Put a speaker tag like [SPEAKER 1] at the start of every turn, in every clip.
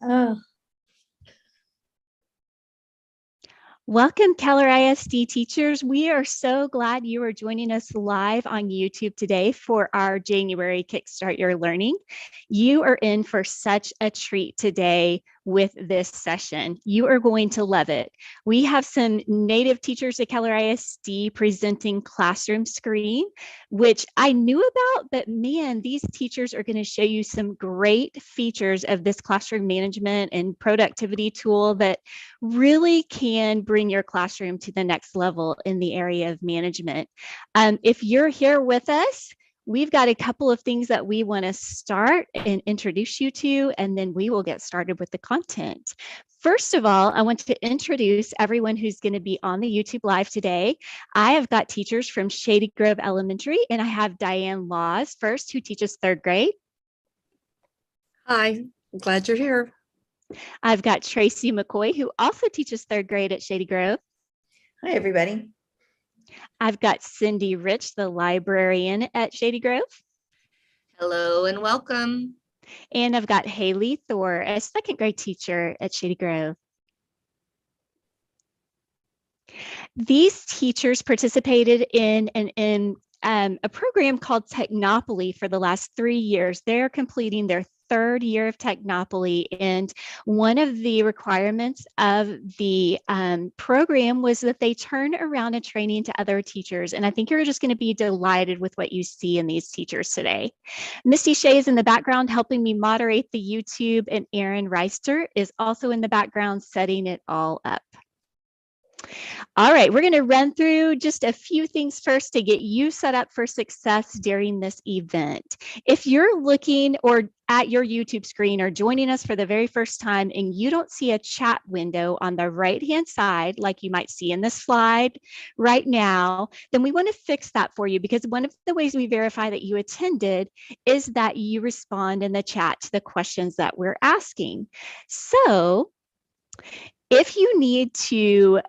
[SPEAKER 1] Oh,
[SPEAKER 2] Welcome, Keller ISD teachers. We are so glad you are joining us live on YouTube today for our January Kickstart Your Learning. You are in for such a treat today with this session. You are going to love it. We have some native teachers at Keller ISD presenting Classroomscreen, which I knew about, but man, these teachers are going to show you some great features of this classroom management and productivity tool that really can bring your classroom to the next level in the area of management. If you're here with us, we've got a couple of things that we want to start and introduce you to, and then we will get started with the content. First of all, I want to introduce everyone who's going to be on the YouTube Live today. I have got teachers from Shady Grove Elementary, and I have Diane Laws first, who teaches 3rd grade.
[SPEAKER 1] hi, I'm glad you're here.
[SPEAKER 2] I've got Tracy McCoy, who also teaches 3rd grade at Shady Grove.
[SPEAKER 3] Hi, everybody.
[SPEAKER 2] I've got Cindy Rich, the librarian at Shady Grove.
[SPEAKER 4] Hello and welcome.
[SPEAKER 2] And I've got Haley Thor, a 2nd grade teacher at Shady Grove. These teachers participated in a program called Technopoly for the last 3 years. They're completing their 3rd year of Technopoly, and one of the requirements of the program was that they turn around a training to other teachers, and I think you're just going to be delighted with what you see in these teachers today. Misty Shea is in the background helping me moderate the YouTube, and Aaron Reister is also in the background setting it all up. All right, we're going to run through just a few things first to get you set up for success during this event. If you're looking or at your YouTube screen or joining us for the very first time and you don't see a chat window on the right-hand side, like you might see in this slide right now, then we want to fix that for you, because one of the ways we verify that you attended is that you respond in the chat to the questions that we're asking. So if you need to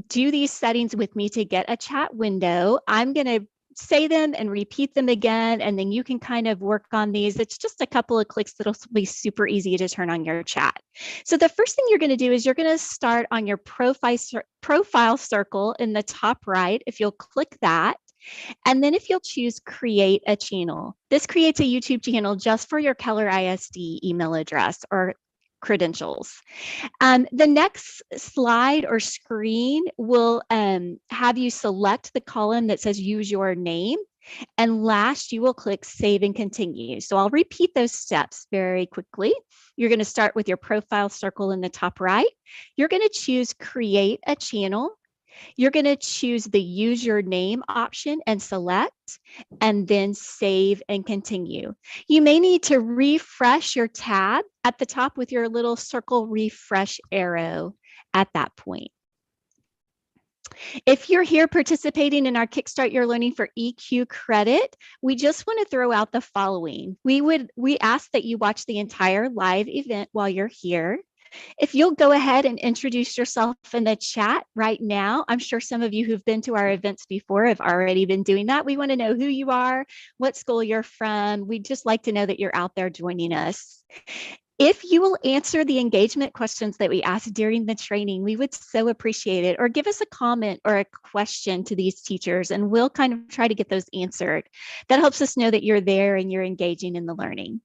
[SPEAKER 2] do these settings with me to get a chat window, I'm going to say them and repeat them again, and then you can kind of work on these. It's just a couple of clicks that'll be super easy to turn on your chat. So the first thing you're going to do is you're going to start on your profile circle in the top right. If you'll click that, and then if you'll choose create a channel, this creates a YouTube channel just for your Keller ISD email address or credentials. The next slide or screen will have you select the column that says use your name. And last, you will click save and continue. So I'll repeat those steps very quickly. You're going to start with your profile circle in the top right. You're going to choose create a channel. You're going to choose the use your name option and select, and then save and continue. You may need to refresh your tab at the top with your little circle refresh arrow at that point. If you're here participating in our Kickstart Your Learning for EQ credit, we just want to throw out the following. We ask that you watch the entire live event while you're here. If you'll go ahead and introduce yourself in the chat right now, I'm sure some of you who've been to our events before have already been doing that. We want to know who you are, what school you're from. We'd just like to know that you're out there joining us. If you will answer the engagement questions that we asked during the training, we would so appreciate it. Or give us a comment or a question to these teachers, and we'll kind of try to get those answered. That helps us know that you're there and you're engaging in the learning.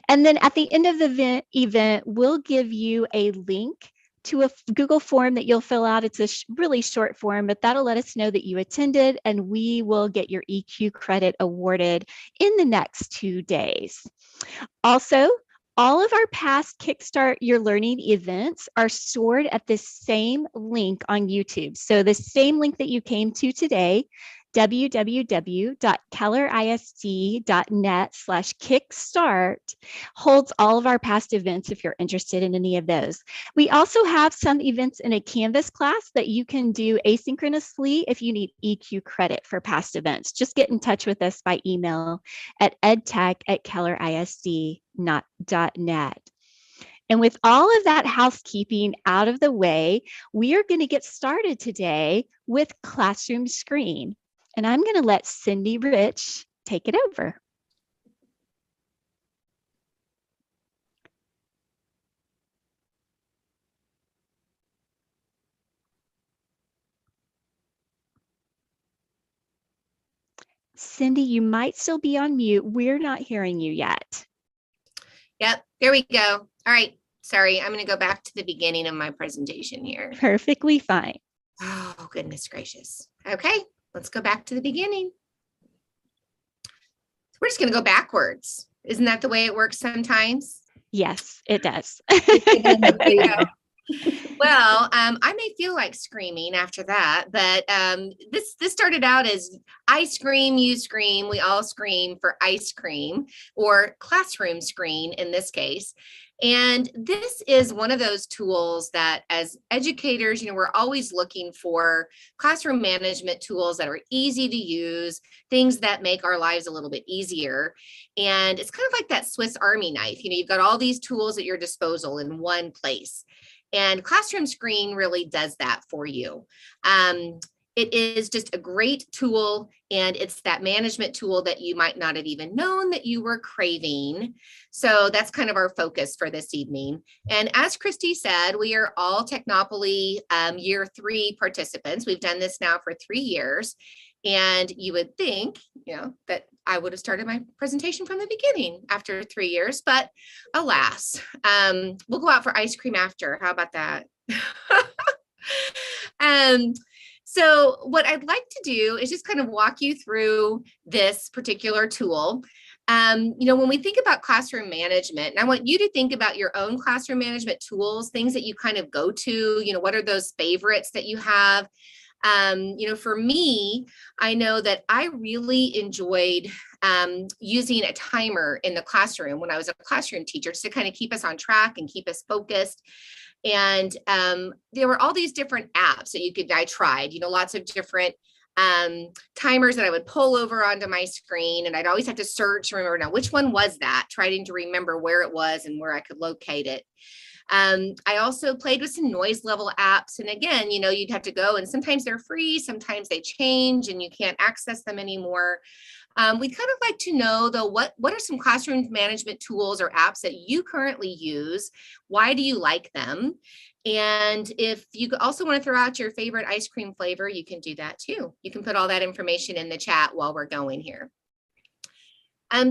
[SPEAKER 2] And then at the end of the event, we'll give you a link to a Google form that you'll fill out. It's a really short form, but that'll let us know that you attended, and we will get your EQ credit awarded in the next 2 days. Also, all of our past Kickstart Your Learning events are stored at the same link on YouTube. So the same link that you came to today, www.kellerisd.net/kickstart, holds all of our past events if you're interested in any of those. We also have some events in a Canvas class that you can do asynchronously if you need EQ credit for past events. Just get in touch with us by email at edtech@kellerisd.net. And with all of that housekeeping out of the way, we are going to get started today with Classroomscreen. And I'm going to let Cindy Rich take it over. Cindy, you might still be on mute. We're not hearing you yet.
[SPEAKER 4] Yep, there we go. All right, sorry, I'm going to go back to the beginning of my presentation here.
[SPEAKER 2] Perfectly fine.
[SPEAKER 4] Oh, goodness gracious. Okay, let's go back to the beginning. We're just going to go backwards. Isn't that the way it works sometimes?
[SPEAKER 2] Yes, it does.
[SPEAKER 4] There you go. Well, I may feel like screaming after that, but this started out as I scream, you scream, we all scream for ice cream, or Classroomscreen in this case. And this is one of those tools that as educators, we're always looking for classroom management tools that are easy to use, things that make our lives a little bit easier. And it's kind of like that Swiss Army knife. You've got all these tools at your disposal in one place. And Classroomscreen really does that for you. It is just a great tool, and it's that management tool that you might not have even known that you were craving. So that's kind of our focus for this evening. And as Christy said, we are all Technopoly year 3 participants. We've done this now for 3 years. And you would think, that I would have started my presentation from the beginning after 3 years, but alas, we'll go out for ice cream after. How about that? So what I'd like to do is just kind of walk you through this particular tool. When we think about classroom management, and I want you to think about your own classroom management tools, things that you kind of go to, what are those favorites that you have? For me, I know that I really enjoyed using a timer in the classroom when I was a classroom teacher, just to kind of keep us on track and keep us focused. And there were all these different apps that I tried, lots of different timers that I would pull over onto my screen, and I'd always have to search, remember now, which one was that, trying to remember where it was and where I could locate it. I also played with some noise level apps. And again, you'd have to go, and sometimes they're free, sometimes they change and you can't access them anymore. We'd kind of like to know, though, what are some classroom management tools or apps that you currently use? Why do you like them? And if you also want to throw out your favorite ice cream flavor, you can do that too. You can put all that information in the chat while we're going here.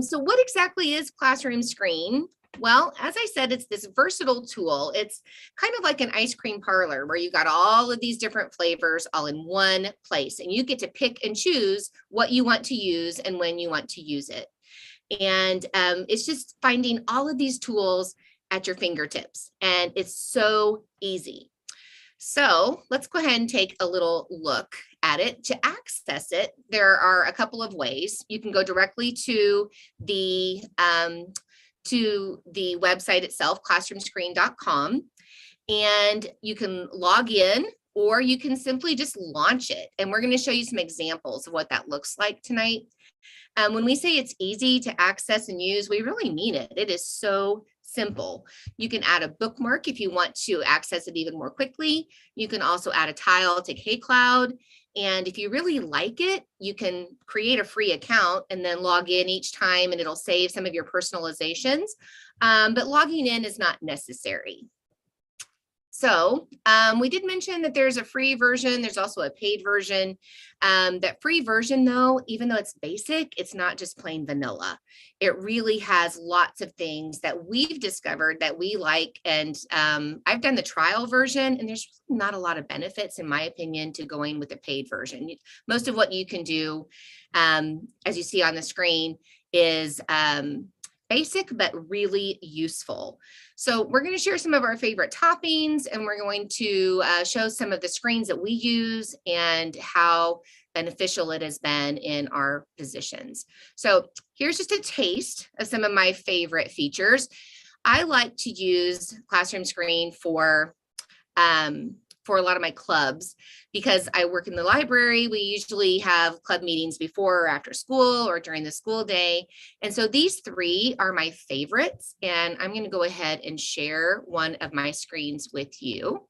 [SPEAKER 4] So what exactly is Classroomscreen? Well, as I said, it's this versatile tool. It's kind of like an ice cream parlor where you got all of these different flavors all in one place, and you get to pick and choose what you want to use and when you want to use it. And it's just finding all of these tools at your fingertips, and it's so easy. So let's go ahead and take a little look at it. To access it, there are a couple of ways. You can go directly to the website itself, classroomscreen.com, and you can log in, or you can simply just launch it. And we're going to show you some examples of what that looks like tonight. When we say it's easy to access and use, we really mean it. It is so simple. You can add a bookmark if you want to access it even more quickly. You can also add a tile to KCloud. And if you really like it, you can create a free account and then log in each time, and it'll save some of your personalizations. But logging in is not necessary. So we did mention that there's a free version. There's also a paid version. That free version, though, even though it's basic, it's not just plain vanilla. It really has lots of things that we've discovered that we like. And I've done the trial version, and there's not a lot of benefits, in my opinion, to going with the paid version. Most of what you can do, as you see on the screen, is basic, but really useful. So we're going to share some of our favorite toppings, and we're going to show some of the screens that we use and how beneficial it has been in our positions. So here's just a taste of some of my favorite features. I like to use Classroomscreen for a lot of my clubs, because I work in the library. We usually have club meetings before or after school or during the school day. And so these three are my favorites. And I'm going to go ahead and share one of my screens with you.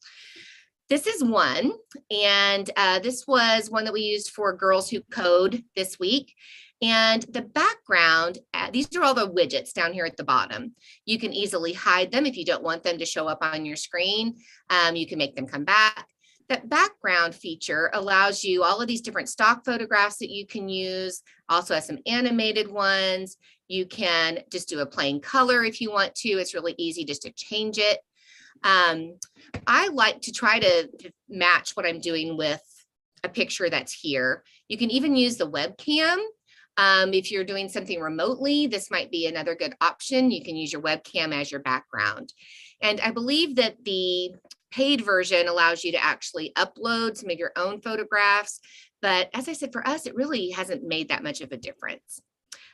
[SPEAKER 4] This is one, and this was one that we used for Girls Who Code this week. And the background, these are all the widgets down here at the bottom. You can easily hide them if you don't want them to show up on your screen. You can make them come back. That background feature allows you all of these different stock photographs that you can use, also has some animated ones. You can just do a plain color if you want to. It's really easy just to change it. I like to try to match what I'm doing with a picture that's here. You can even use the webcam. If you're doing something remotely, this might be another good option. You can use your webcam as your background. And I believe that the paid version allows you to actually upload some of your own photographs. But as I said, for us, it really hasn't made that much of a difference.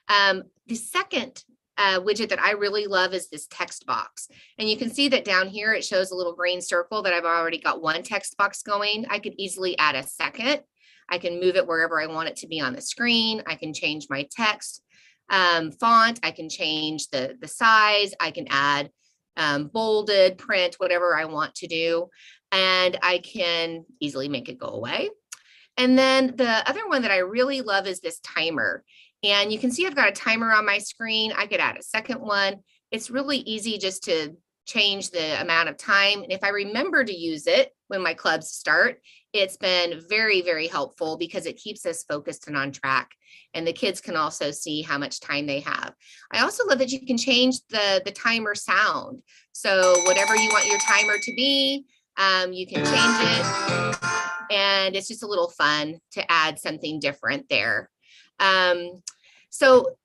[SPEAKER 4] The second widget that I really love is this text box. And you can see that down here, it shows a little green circle that I've already got one text box going. I could easily add a second. I can move it wherever I want it to be on the screen. I can change my text font. I can change the size. I can add bolded, print, whatever I want to do. And I can easily make it go away. And then the other one that I really love is this timer. And you can see I've got a timer on my screen. I could add a second one. It's really easy just to change the amount of time. And if I remember to use it when my clubs start, it's been very, very helpful because it keeps us focused and on track. And the kids can also see how much time they have. I also love that you can change the timer sound. So whatever you want your timer to be, you can change it. And it's just a little fun to add something different there. So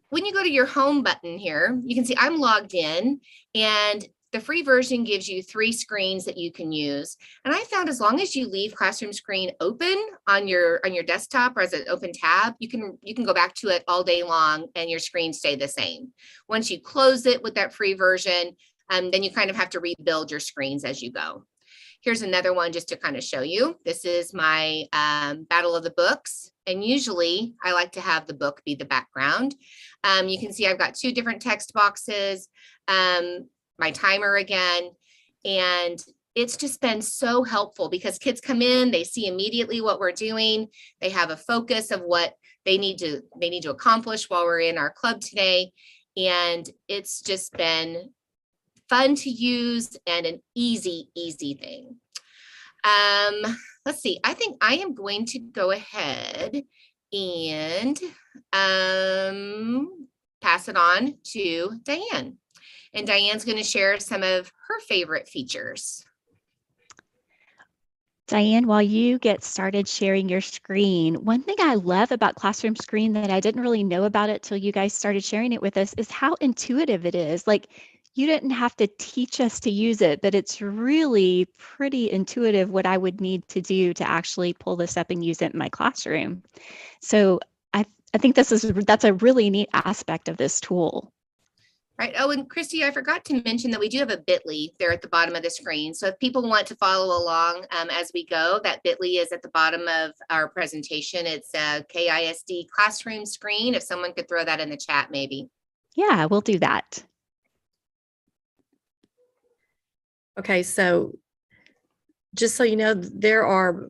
[SPEAKER 4] when you go to your home button here, you can see I'm logged in, and the free version gives you 3 screens that you can use. And I found as long as you leave Classroomscreen open on your desktop or as an open tab, you can go back to it all day long and your screens stay the same. Once you close it with that free version, then you kind of have to rebuild your screens as you go. Here's another one just to kind of show you. This is my Battle of the Books. And usually I like to have the book be the background. You can see I've got 2 different text boxes, my timer again, and it's just been so helpful because kids come in, they see immediately what we're doing. They have a focus of what they need to accomplish while we're in our club today. And it's just been fun to use and an easy thing. Let's see, I think I am going to go ahead and pass it on to Diane. And Diane's going to share some of her favorite features.
[SPEAKER 2] Diane, while you get started sharing your screen, one thing I love about Classroomscreen that I didn't really know about it till you guys started sharing it with us is how intuitive it is. Like, you didn't have to teach us to use it, but it's really pretty intuitive what I would need to do to actually pull this up and use it in my classroom. So I think that's a really neat aspect of this tool.
[SPEAKER 4] Right. Oh, and Christy, I forgot to mention that we do have a bit.ly there at the bottom of the screen. So if people want to follow along as we go, that bit.ly is at the bottom of our presentation. It's a KISD classroom screen. If someone could throw that in the chat, maybe.
[SPEAKER 2] Yeah, we'll do that.
[SPEAKER 1] Okay, so just so you know, there are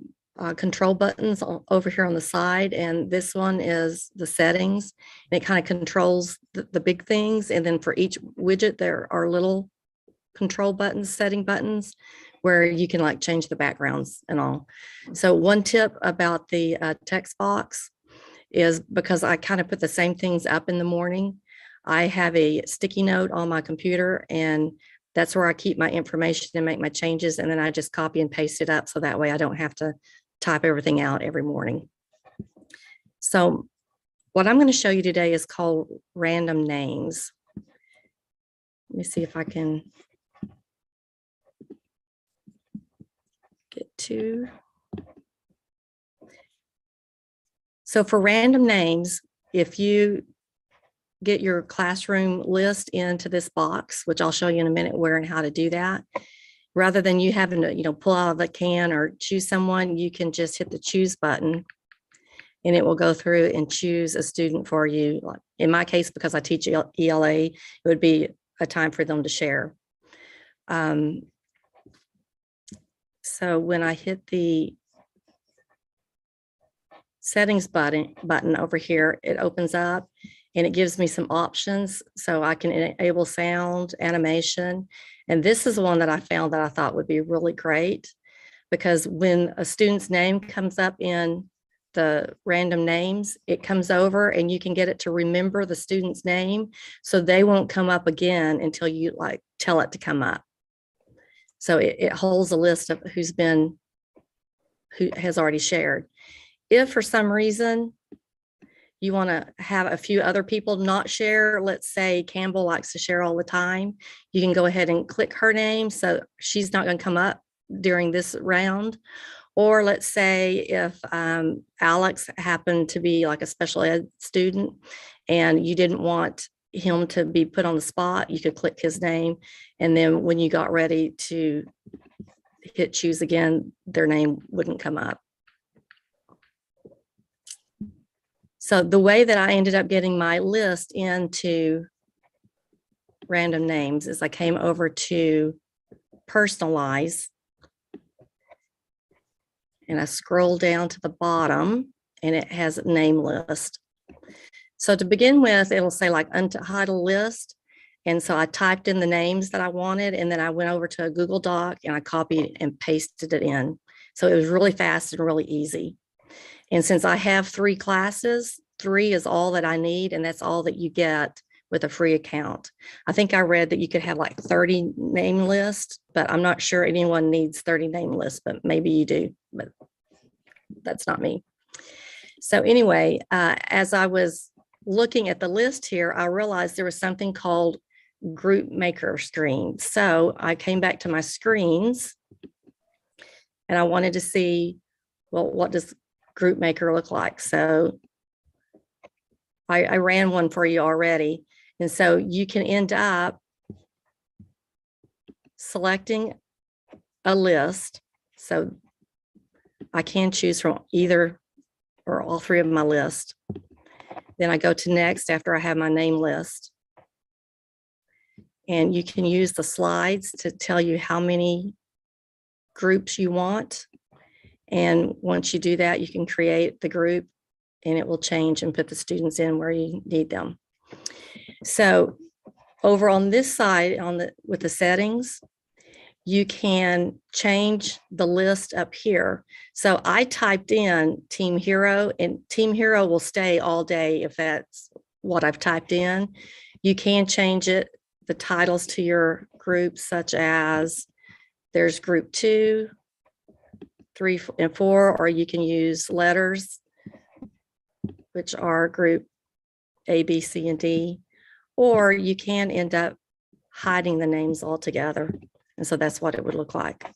[SPEAKER 1] control buttons over here on the side, and this one is the settings, and it kind of controls the big things. And then for each widget, there are little control buttons, setting buttons, where you can like change the backgrounds and all. So one tip about the text box is because I kind of put the same things up in the morning, I have a sticky note on my computer, and that's where I keep my information and make my changes. And then I just copy and paste it up. So that way I don't have to type everything out every morning. So what I'm going to show you today is called random names. Let me see if I can get to. So for random names, if you get your classroom list into this box, which I'll show you in a minute where and how to do that. Rather than you having to, pull out of the can or choose someone, you can just hit the choose button and it will go through and choose a student for you. Like in my case, because I teach ELA, it would be a time for them to share. So when I hit the settings button over here, it opens up and it gives me some options. So I can enable sound, animation. And this is one that I found that I thought would be really great because when a student's name comes up in the random names, it comes over and you can get it to remember the student's name. So they won't come up again until you like tell it to come up. So it holds a list of who has already shared. If for some reason you want to have a few other people not share, let's say Campbell likes to share all the time, you can go ahead and click her name. So she's not going to come up during this round. Or let's say if Alex happened to be like a special ed student and you didn't want him to be put on the spot, you could click his name. And then when you got ready to hit choose again, their name wouldn't come up. So the way that I ended up getting my list into random names is I came over to personalize and I scroll down to the bottom and it has a name list. So to begin with, it'll say like untitled list. And so I typed in the names that I wanted, and then I went over to a Google Doc and I copied and pasted it in. So it was really fast and really easy. And since I have 3 classes, 3 is all that I need, and that's all that you get with a free account. I think I read that you could have like 30 name lists, but I'm not sure anyone needs 30 name lists, but maybe you do, but that's not me. So anyway, as I was looking at the list here, I realized there was something called Group Maker Screen. So I came back to my screens and I wanted to see, well, what does Group Maker look like? So I ran one for you already. And so you can end up selecting a list. So I can choose from either or all 3 of my list. Then I go to next after I have my name list. And you can use the slides to tell you how many groups you want. And once you do that, you can create the group and it will change and put the students in where you need them. So over on this side with the settings, you can change the list up here. So I typed in Team Hero, and Team Hero will stay all day if that's what I've typed in. You can change it, the titles to your groups, such as there's group 2, 3, and 4, or you can use letters, which are group A, B, C, and D, or you can end up hiding the names altogether. And so that's what it would look like.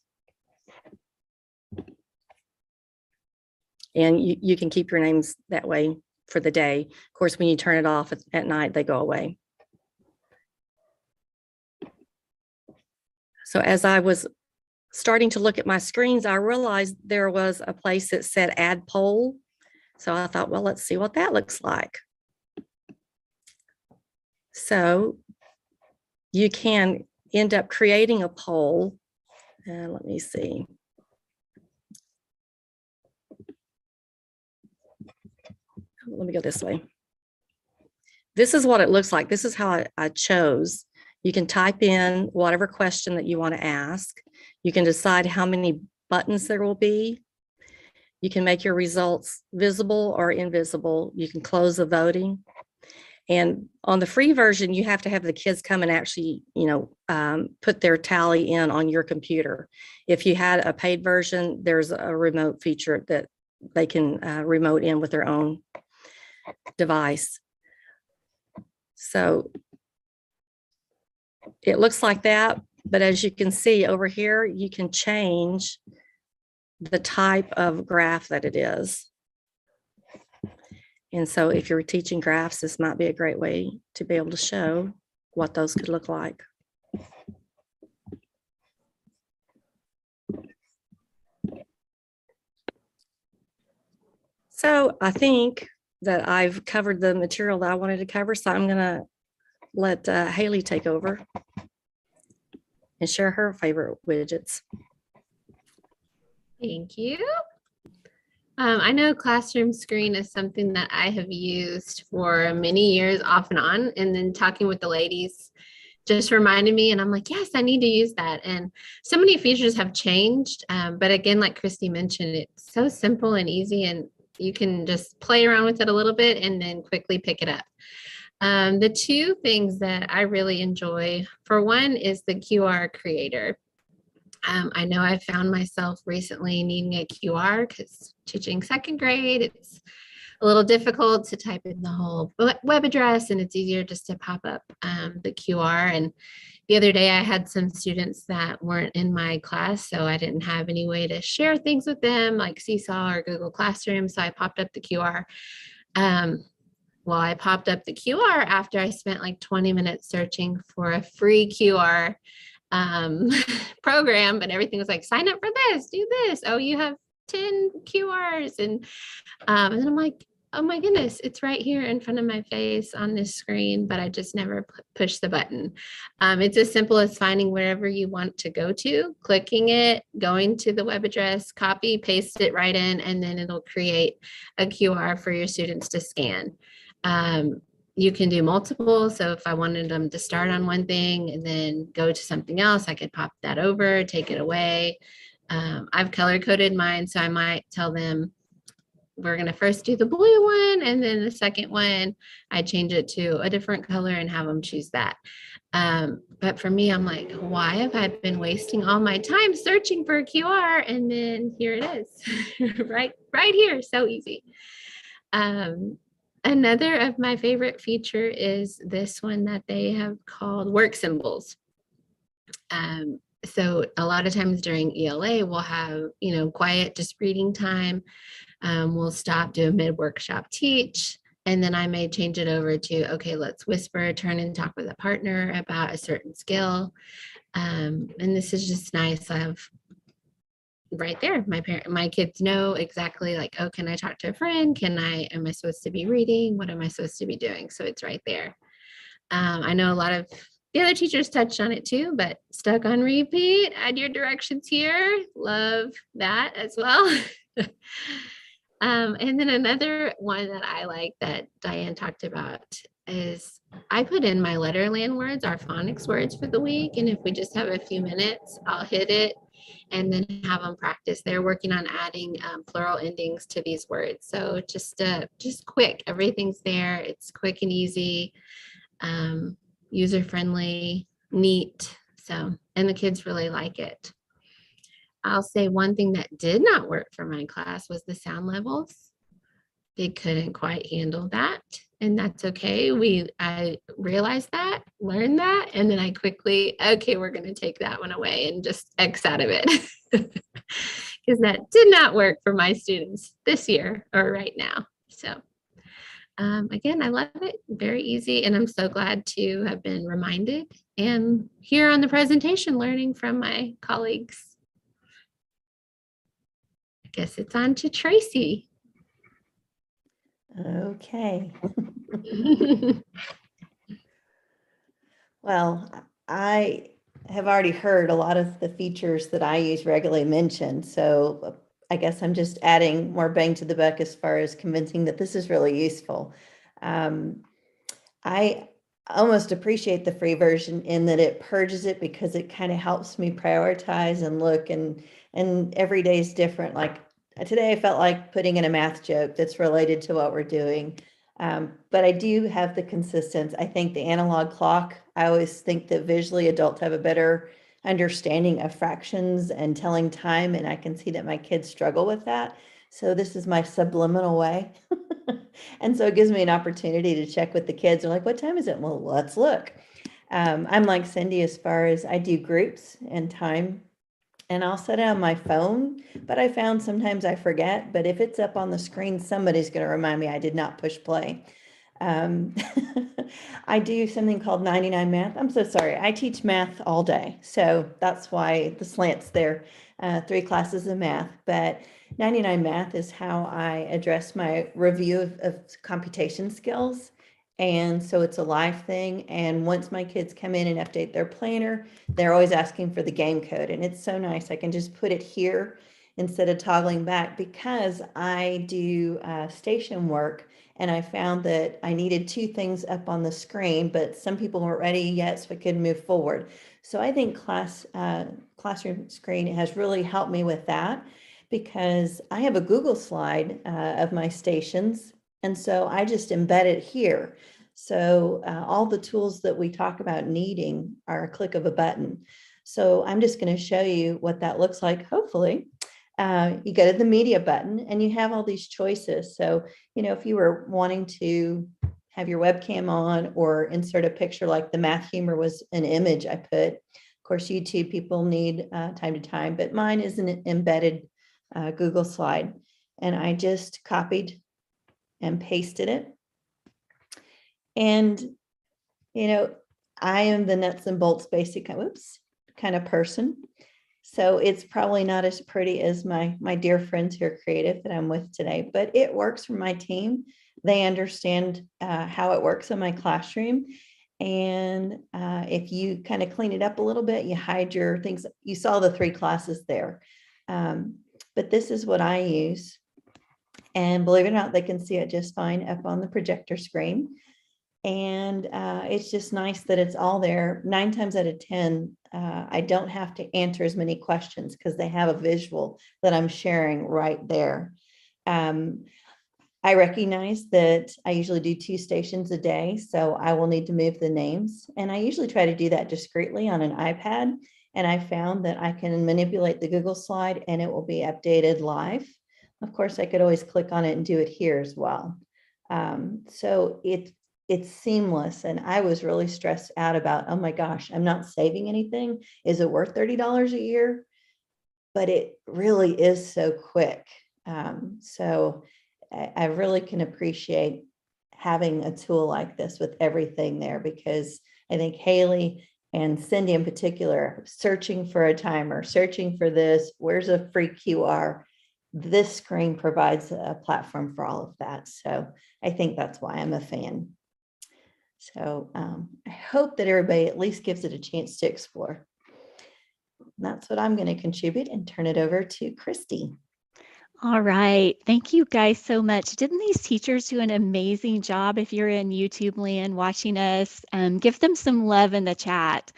[SPEAKER 1] And you can keep your names that way for the day. Of course, when you turn it off at night, they go away. So as I was starting to look at my screens, I realized there was a place that said add poll. So I thought, well, let's see what that looks like. So you can end up creating a poll. And let me see. Let me go this way. This is what it looks like. This is how I chose. You can type in whatever question that you want to ask. You can decide how many buttons there will be. You can make your results visible or invisible. You can close the voting. And on the free version, you have to have the kids come and actually, put their tally in on your computer. If you had a paid version, there's a remote feature that they can remote in with their own device. So it looks like that, but as you can see over here, you can change the type of graph that it is. And so if you're teaching graphs, this might be a great way to be able to show what those could look like. So I think that I've covered the material that I wanted to cover. So I'm going to let Haley take over and share her favorite widgets.
[SPEAKER 5] Thank you. I know Classroomscreen is something that I have used for many years off and on, and then talking with the ladies just reminded me, and I'm like, yes, I need to use that. And so many features have changed. But again, like Christy mentioned, it's so simple and easy, and you can just play around with it a little bit and then quickly pick it up. The two things that I really enjoy, for one, is the QR creator. I know I found myself recently needing a QR because teaching second grade, it's a little difficult to type in the whole web address, and it's easier just to pop up the QR. And the other day I had some students that weren't in my class, so I didn't have any way to share things with them like Seesaw or Google Classroom. So I popped up the QR. Well, I popped up the QR after I spent like 20 minutes searching for a free QR program, and everything was like, sign up for this, do this. Oh, you have 10 QRs. And then I'm like, oh my goodness, it's right here in front of my face on this screen, but I just never push the button. It's as simple as finding wherever you want to go to, clicking it, going to the web address, copy, paste it right in, and then it'll create a QR for your students to scan. You can do multiple. So if I wanted them to start on one thing and then go to something else, I could pop that over, take it away. I've color coded mine. So I might tell them, we're going to first do the blue one, and then the second one, I change it to a different color and have them choose that. But for me, I'm like, why have I been wasting all my time searching for a QR? And then here it is, right here. So easy. Another of my favorite feature is this one that they have called work symbols. So a lot of times during ELA, we'll have, quiet, just reading time. We'll stop, do a mid-workshop teach, and then I may change it over to, okay, let's whisper, turn and talk with a partner about a certain skill. And this is just nice. I have right there, my kids know exactly like, oh, can I talk to a friend? Am I supposed to be reading? What am I supposed to be doing? So it's right there. I know a lot of the other teachers touched on it too, but stuck on repeat, add your directions here. Love that as well. And then another one that I like that Diane talked about is I put in my letterland words, our phonics words for the week. And if we just have a few minutes, I'll hit it and then have them practice. They're working on adding plural endings to these words. So just quick, everything's there. It's quick and easy, user-friendly, neat. So, and the kids really like it. I'll say one thing that did not work for my class was the sound levels. They couldn't quite handle that, and that's okay. I realized that, learned that, and then I quickly, okay, we're going to take that one away and just X out of it because that did not work for my students this year or right now. So again, I love it. Very easy, and I'm so glad to have been reminded and here on the presentation learning from my colleagues. Guess it's on to Tracy.
[SPEAKER 3] Okay. Well, I have already heard a lot of the features that I use regularly mentioned, so I guess I'm just adding more bang to the buck as far as convincing that this is really useful. I almost appreciate the free version in that it purges it because it kind of helps me prioritize and look, and every day is different. Like today I felt like putting in a math joke that's related to what we're doing. But I do have the consistency. I think the analog clock, I always think that visually adults have a better understanding of fractions and telling time, and I can see that my kids struggle with that. So this is my subliminal way. And so it gives me an opportunity to check with the kids. They're like, what time is it? Well, let's look. I'm like Cindy as far as I do groups and time, and I'll set it on my phone, but I found sometimes I forget, but if it's up on the screen, somebody's going to remind me I did not push play. I do something called 99 math. I'm so sorry. I teach math all day. So that's why the slant's there, 3 classes of math, but 99 math is how I address my review of computation skills. And so it's a live thing. And once my kids come in and update their planner, they're always asking for the game code. And it's so nice. I can just put it here instead of toggling back because I do station work And I found that I needed 2 things up on the screen, but some people weren't ready yet, so I couldn't move forward. So I think Classroomscreen has really helped me with that, because I have a Google slide of my stations, and so I just embed it here. So all the tools that we talk about needing are a click of a button. So I'm just going to show you what that looks like, hopefully. You go to the media button and you have all these choices. So, if you were wanting to have your webcam on or insert a picture, like the math humor was an image I put. Of course, YouTube people need time to time, but mine is an embedded Google slide. And I just copied and pasted it. And, I am the nuts and bolts basic kind of person. So it's probably not as pretty as my dear friends who are creative that I'm with today, but it works for my team. They understand how it works in my classroom. And if you kind of clean it up a little bit, you hide your things. You saw the 3 classes there. But this is what I use. And believe it or not, they can see it just fine up on the projector screen. And it's just nice that it's all there. 9 times out of 10, I don't have to answer as many questions because they have a visual that I'm sharing right there. I recognize that I usually do 2 stations a day, so I will need to move the names. And I usually try to do that discreetly on an iPad. And I found that I can manipulate the Google slide and it will be updated live. Of course, I could always click on it and do it here as well. So it's seamless. And I was really stressed out about, oh my gosh, I'm not saving anything. Is it worth $30 a year? But it really is so quick. So I really can appreciate having a tool like this with everything there, because I think Haley and Cindy in particular, searching for a timer, searching for this, where's a free QR? This screen provides a platform for all of that. So I think that's why I'm a fan. So I hope that everybody at least gives it a chance to explore. That's what I'm going to contribute and turn it over to Christy.
[SPEAKER 2] All right. Thank you guys so much. Didn't these teachers do an amazing job? If you're in YouTube land watching us, give them some love in the chat.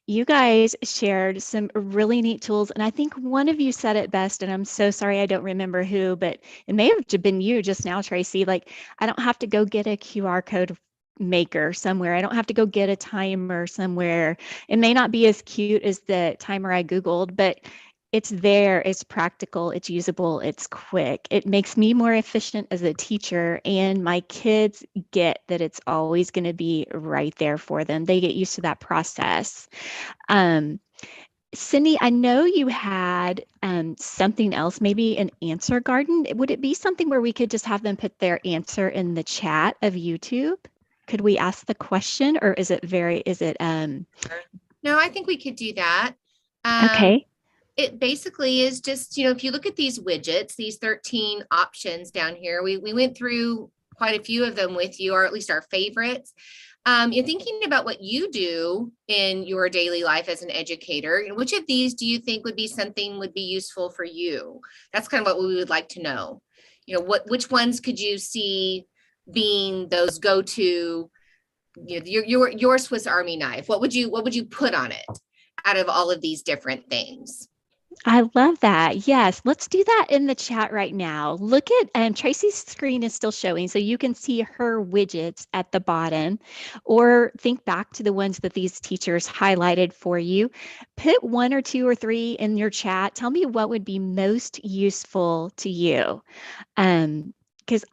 [SPEAKER 2] You guys shared some really neat tools. And I think one of you said it best, and I'm so sorry I don't remember who, but it may have been you just now, Tracy. Like, I don't have to go get a QR code maker somewhere. I don't have to go get a timer somewhere. It may not be as cute as the timer I Googled, but it's there, it's practical, it's usable, it's quick. It makes me more efficient as a teacher, and my kids get that it's always going to be right there for them. They get used to that process. Cindy, I know you had something else, maybe an answer garden. Would it be something where we could just have them put their answer in the chat of YouTube? Could we ask the question, or is it
[SPEAKER 4] No, I think we could do that.
[SPEAKER 2] Okay.
[SPEAKER 4] It basically is just, if you look at these widgets, these 13 options down here, we went through quite a few of them with you, or at least our favorites. You're thinking about what you do in your daily life as an educator. Which of these do you think would be useful for you? That's kind of what we would like to know. Which ones could you see being those go-to, your Swiss Army knife? What would you put on it out of all of these different things?
[SPEAKER 2] I love that. Yes, let's do that in the chat right now. Look at, Tracy's screen is still showing, so you can see her widgets at the bottom, or think back to the ones that these teachers highlighted for you. Put 1 or 2 or 3 in your chat. Tell me what would be most useful to you. Because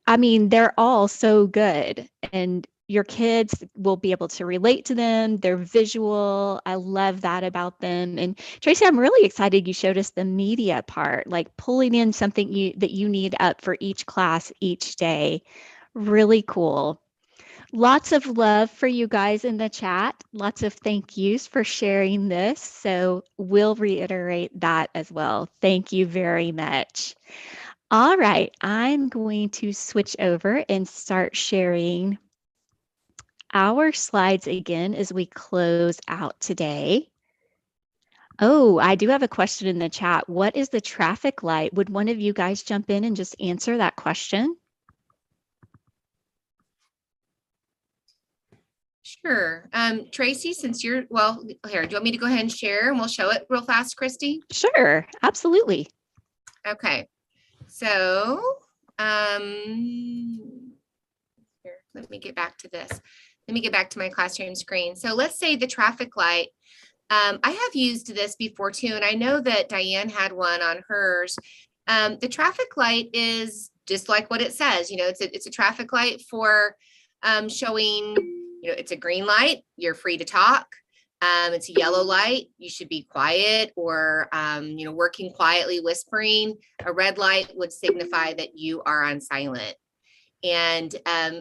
[SPEAKER 2] they're all so good, and your kids will be able to relate to them. They're visual. I love that about them. And Tracy, I'm really excited you showed us the media part, like pulling in something that you need up for each class each day. Really cool. Lots of love for you guys in the chat. Lots of thank yous for sharing this. So we'll reiterate that as well. Thank you very much. All right, I'm going to switch over and start sharing our slides again as we close out today. Oh, I do have a question in the chat. What is the traffic light? Would one of you guys jump in and just answer that question?
[SPEAKER 4] Sure. Tracy, since you're, well, here, do you want me to go ahead and share and we'll show it real fast, Christy?
[SPEAKER 2] Sure, absolutely.
[SPEAKER 4] Okay. So, here, let me get back to this. Let me get back to my classroom screen. So let's say the traffic light. I have used this before too, and I know that Diane had one on hers. The traffic light is just like what it says. You know, it's a traffic light for showing, you know, it's a green light, you're free to talk. It's a yellow light, you should be quiet or, you know, working quietly, whispering. A red light would signify that you are on silent. And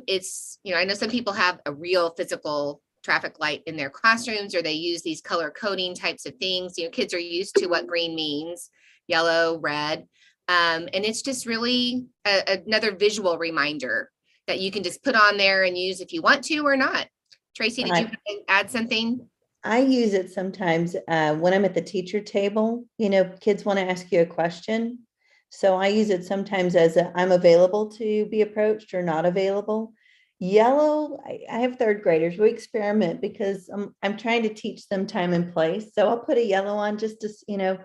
[SPEAKER 4] it's, you know, I know some people have a real physical traffic light in their classrooms, or they use these color coding types of things. You know, kids are used to what green means, yellow, red. And it's just really another visual reminder that you can just put on there and use if you want to or not. Tracy, did you add something?
[SPEAKER 3] I use it sometimes when I'm at the teacher table. You know, kids want to ask you a question. So I use it sometimes as I'm available to be approached or not available. Yellow, I have third graders. We experiment because I'm trying to teach them time and place. So I'll put a yellow on just to, you know,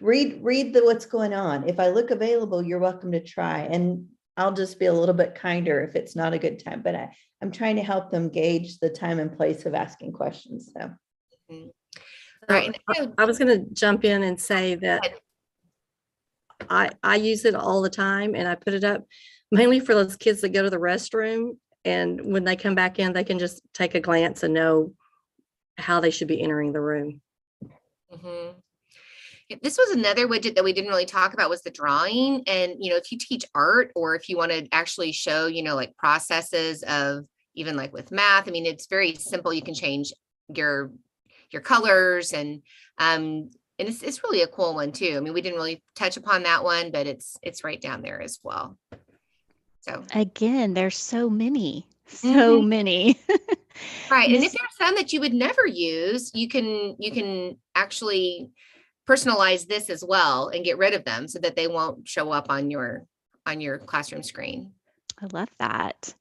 [SPEAKER 3] read what's going on. If I look available, you're welcome to try. And I'll just be a little bit kinder if it's not a good time. But I'm trying to help them gauge the time and place of asking questions. So.
[SPEAKER 4] Right.
[SPEAKER 1] I was going to jump in and say that I use it all the time, and I put it up mainly for those kids that go to the restroom, and when they come back in, they can just take a glance and know how they should be entering the room.
[SPEAKER 4] Mm-hmm. This was another widget that we didn't really talk about, was the drawing. And, you know, if you teach art, or if you want to actually show, you know, like processes of, even like with math, I mean, it's very simple. You can change your colors, and it's really a cool one too. I mean, we didn't really touch upon that one, but it's right down there as well. So
[SPEAKER 2] again, there's so many, so many.
[SPEAKER 4] Right. And if there's some that you would never use, you can actually personalize this as well and get rid of them so that they won't show up on your classroom screen.
[SPEAKER 2] I love that.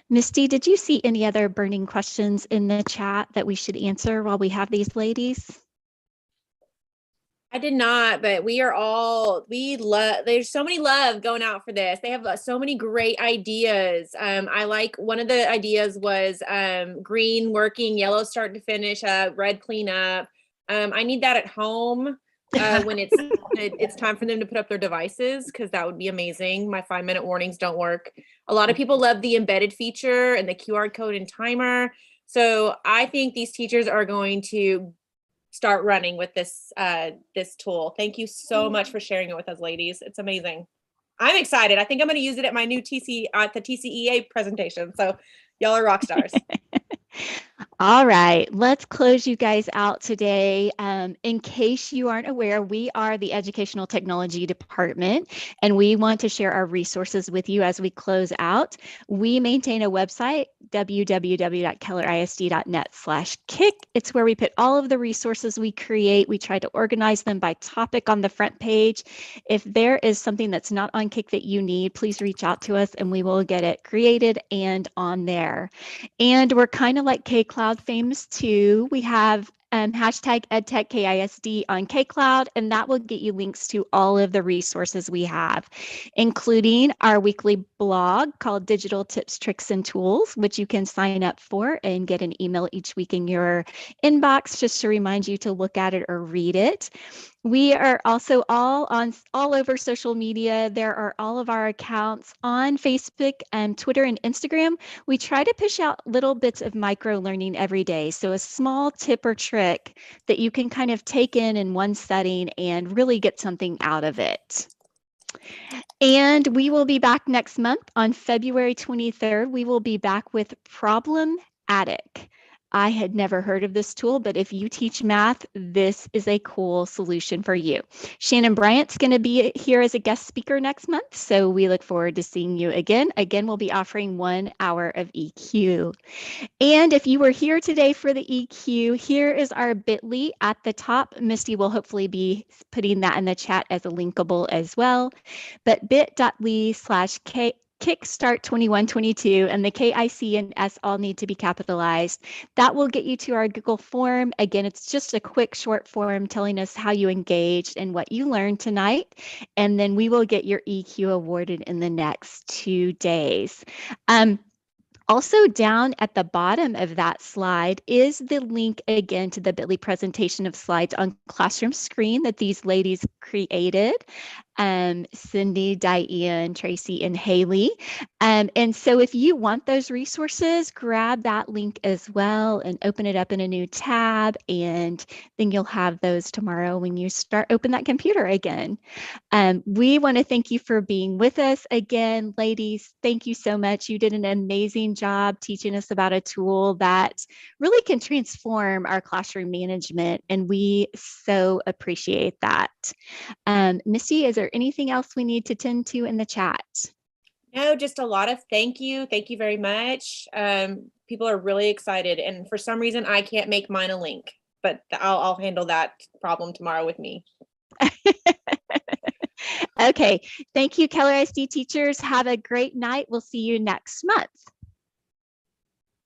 [SPEAKER 2] Misty, did you see any other burning questions in the chat that we should answer while we have these ladies?
[SPEAKER 6] I did not, but there's so many love going out for this. They have so many great ideas. I like, one of the ideas was green working, yellow start to finish, red cleanup. I need that at home when it's time for them to put up their devices, because that would be amazing. My 5-minute warnings don't work. A lot of people love the embedded feature and the QR code and timer. So I think these teachers are going to start running with this tool. Thank you so much for sharing it with us, ladies. It's amazing. I'm excited. I think I'm going to use it at my new the TCEA presentation. So y'all are rock stars.
[SPEAKER 2] All right, let's close you guys out today. In case you aren't aware, we are the Educational Technology Department, and we want to share our resources with you as we close out. We maintain a website, www.kellerisd.net/kick. It's where we put all of the resources we create. We try to organize them by topic on the front page. If there is something that's not on Kick that you need, please reach out to us and we will get it created and on there. And we're kind of like K-Cloud famous too. We have hashtag EdTechKISD on K-Cloud, and that will get you links to all of the resources we have, including our weekly blog called Digital Tips, Tricks, and Tools, which you can sign up for and get an email each week in your inbox just to remind you to look at it or read it. We are also all over social media. There are all of our accounts on Facebook and Twitter and Instagram. We try to push out little bits of micro learning every day. So a small tip or trick that you can kind of take in one setting and really get something out of it. And we will be back next month on February 23rd. We will be back with Problem Attic. I had never heard of this tool, but if you teach math, this is a cool solution for you. Shannon Bryant's going to be here as a guest speaker next month, so we look forward to seeing you again. Again, we'll be offering 1 hour of EQ. And if you were here today for the EQ, here is our bit.ly at the top. Misty will hopefully be putting that in the chat as a linkable as well. But bit.ly/K Kickstart 2122 and the KIC and S all need to be capitalized. That will get you to our Google form. Again, it's just a quick short form telling us how you engaged and what you learned tonight. And then we will get your EQ awarded in the next 2 days. Also down at the bottom of that slide is the link again to the bit.ly presentation of slides on Classroomscreen that these ladies created. Cindy, Diane, Tracy, and Haley. And so if you want those resources, grab that link as well and open it up in a new tab. And then you'll have those tomorrow when you open that computer again. We want to thank you for being with us again, ladies. Thank you so much. You did an amazing job teaching us about a tool that really can transform our classroom management. And we so appreciate that. Misty, is there anything else we need to tend to in the chat?
[SPEAKER 6] No, just a lot of thank you. Thank you very much. People are really excited. And for some reason, I can't make mine a link, but I'll handle that problem tomorrow with me.
[SPEAKER 2] Okay. Thank you, Keller ISD teachers. Have a great night. We'll see you next month.